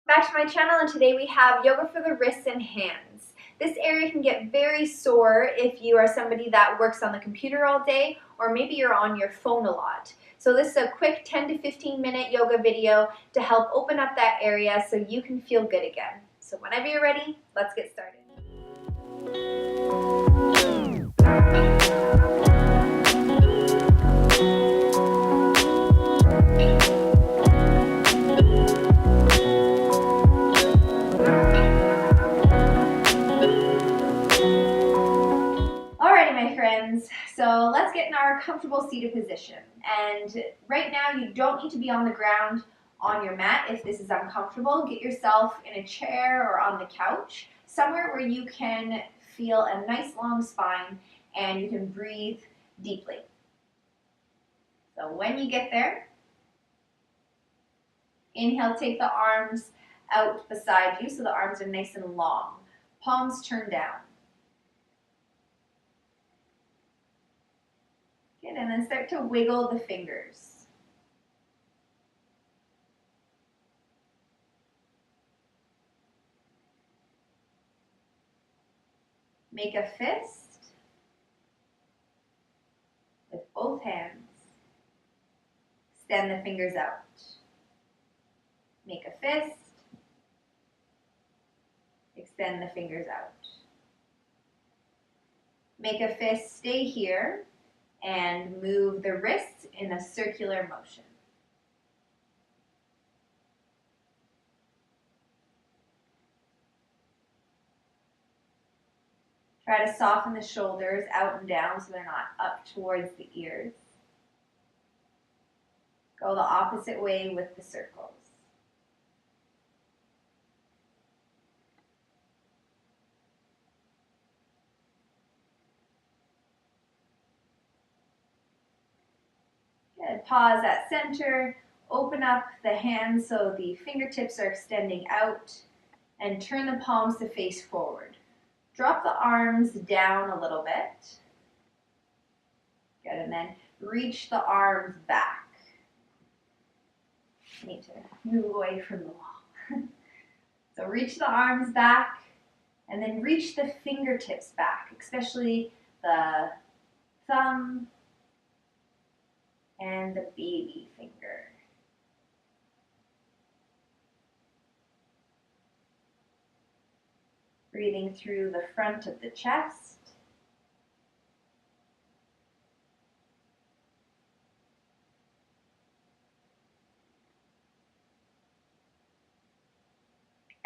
Back to my channel, and today we have yoga for the wrists and hands. This area can get very sore if you are somebody that works on the computer all day, or maybe you're on your phone a lot. So this is a quick 10 to 15 minute yoga video to help open up that area so you can feel good again. So whenever you're ready, let's get started. Alrighty, my friends, so let's get in our comfortable seated position. And right now you don't need to be on the ground on your mat if this is uncomfortable. Get yourself in a chair or on the couch, somewhere where you can feel a nice long spine and you can breathe deeply. So when you get there, inhale, take the arms out beside you so the arms are nice and long. Palms turn down. Good, and then start to wiggle the fingers. Make a fist with both hands. Extend the fingers out. Make a fist. Extend the fingers out. Make a fist, stay here, and move the wrists in a circular motion. Try to soften the shoulders out and down so they're not up towards the ears. Go the opposite way with the circles. Good. Pause at center. Open up the hands so the fingertips are extending out, and turn the palms to face forward. Drop the arms down a little bit. Good, and then reach the arms back. Need to move away from the wall. So reach the arms back, and then reach the fingertips back, especially the thumb and the baby finger. Breathing through the front of the chest.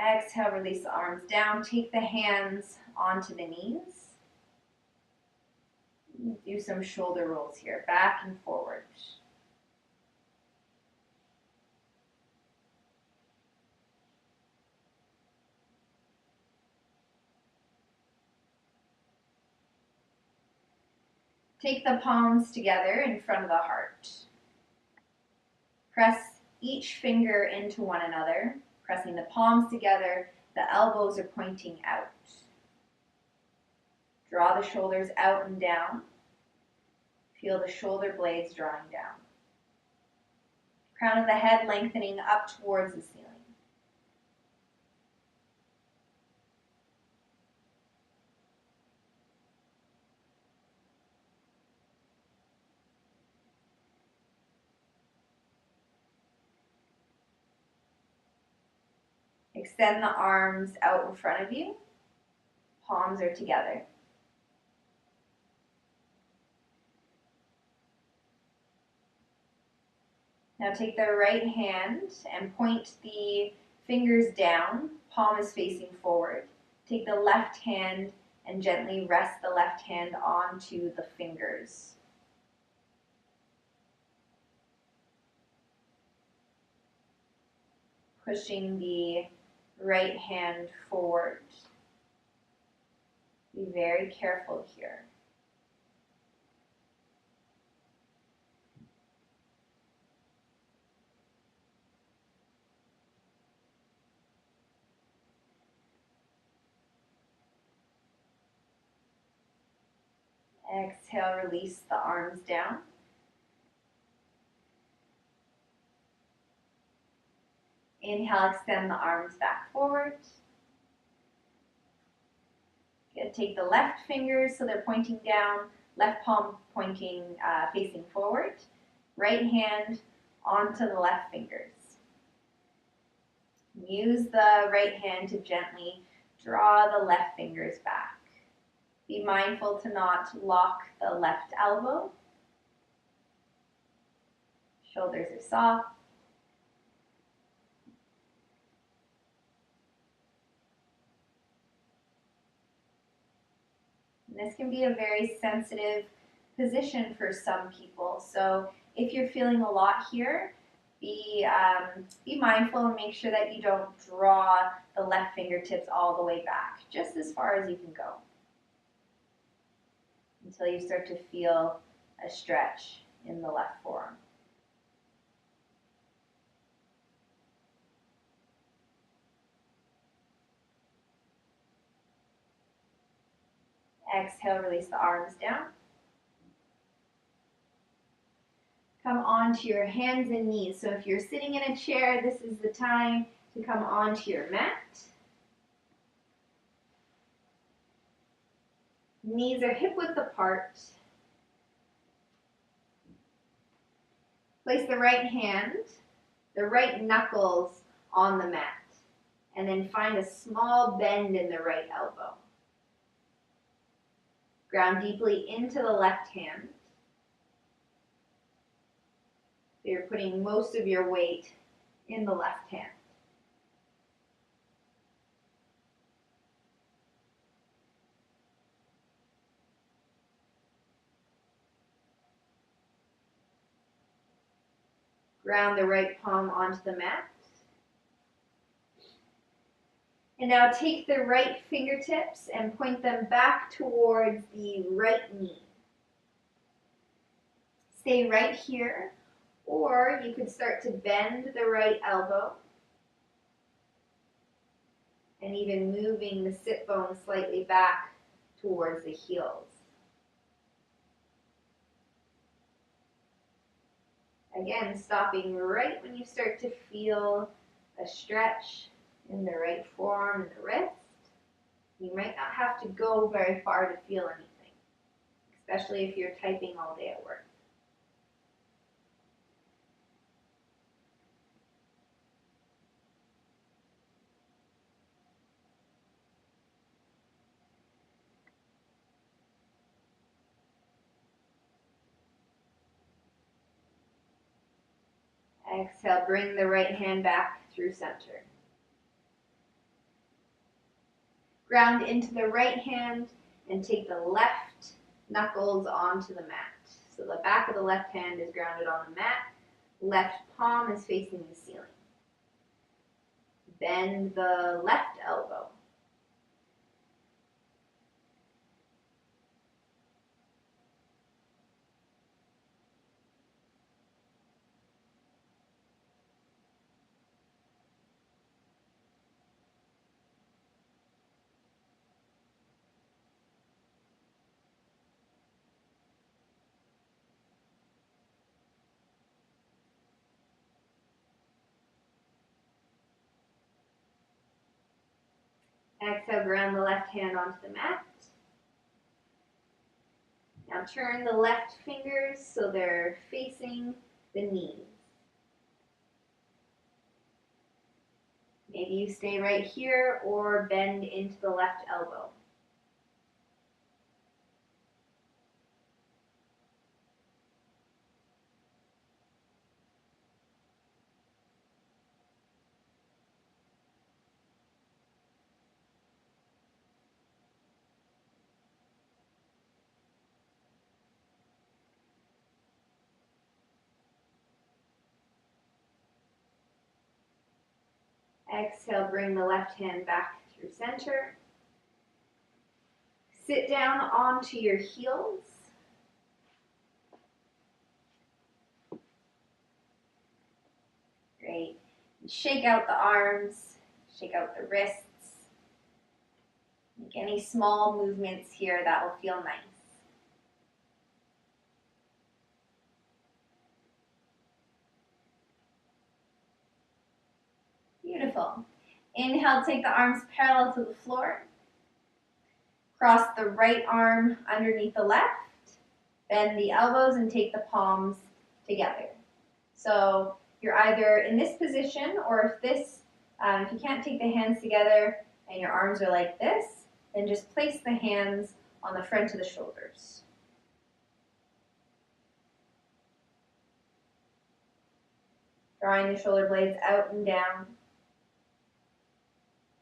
Exhale, release the arms down. Take the hands onto the knees. Do some shoulder rolls here, back and forward. Take the palms together in front of the heart. Press each finger into one another, pressing the palms together. The elbows are pointing out. Draw the shoulders out and down. Feel the shoulder blades drawing down. Crown of the head lengthening up towards the ceiling. Extend the arms out in front of you. Palms are together. Now take the right hand and point the fingers down. Palm is facing forward. Take the left hand and gently rest the left hand onto the fingers. Pushing the right hand forward. Be very careful here. Exhale, release the arms down. Inhale, extend the arms back forward. Good. Take the left fingers so they're pointing down, left palm pointing, facing forward. Right hand onto the left fingers. Use the right hand to gently draw the left fingers back. Be mindful to not lock the left elbow. Shoulders are soft. And this can be a very sensitive position for some people. So if you're feeling a lot here, be mindful and make sure that you don't draw the left fingertips all the way back, just as far as you can go, until you start to feel a stretch in the left forearm. Exhale, release the arms down. Come onto your hands and knees. So if you're sitting in a chair, this is the time to come onto your mat. Knees are hip width apart. Place the right hand, the right knuckles on the mat, and then find a small bend in the right elbow. Ground deeply into the left hand. So you're putting most of your weight in the left hand. Ground the right palm onto the mat. And now take the right fingertips and point them back towards the right knee. Stay right here, or you could start to bend the right elbow and even moving the sit bone slightly back towards the heels. Again, stopping right when you start to feel a stretch in the right forearm and the wrist. You might not have to go very far to feel anything, especially if you're typing all day at work. Exhale, bring the right hand back through center. Ground into the right hand and take the left knuckles onto the mat. So the back of the left hand is grounded on the mat. Left palm is facing the ceiling. Bend the left elbow. Exhale, ground the left hand onto the mat. Now turn the left fingers so they're facing the knees. Maybe you stay right here or bend into the left elbow. Exhale, bring the left hand back through center. Sit down onto your heels. Great. Shake out the arms, shake out the wrists. Make any small movements here that will feel nice. Wonderful. Inhale, take the arms parallel to the floor. Cross the right arm underneath the left. Bend the elbows and take the palms together. So you're either in this position, or if you can't take the hands together and your arms are like this, then just place the hands on the front of the shoulders. Drawing the shoulder blades out and down.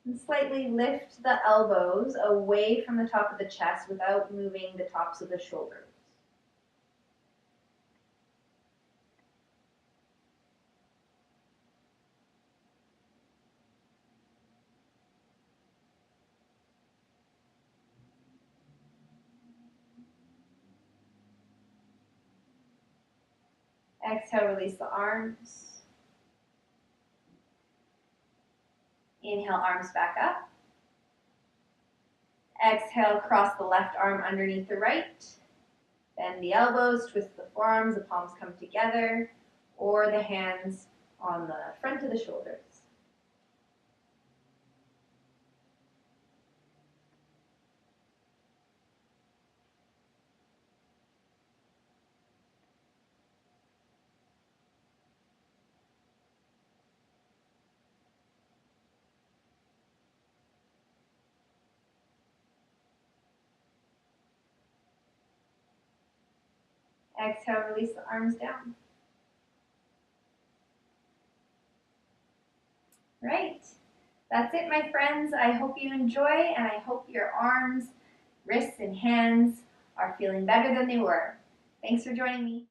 And slightly lift the elbows away from the top of the chest without moving the tops of the shoulders. Exhale, release the arms. Inhale, arms back up. Exhale, cross the left arm underneath the right. Bend the elbows, twist the forearms, the palms come together, or the hands on the front of the shoulders. Exhale, release the arms down. Right. That's it, my friends. I hope you enjoy, and I hope your arms, wrists, and hands are feeling better than they were. Thanks for joining me.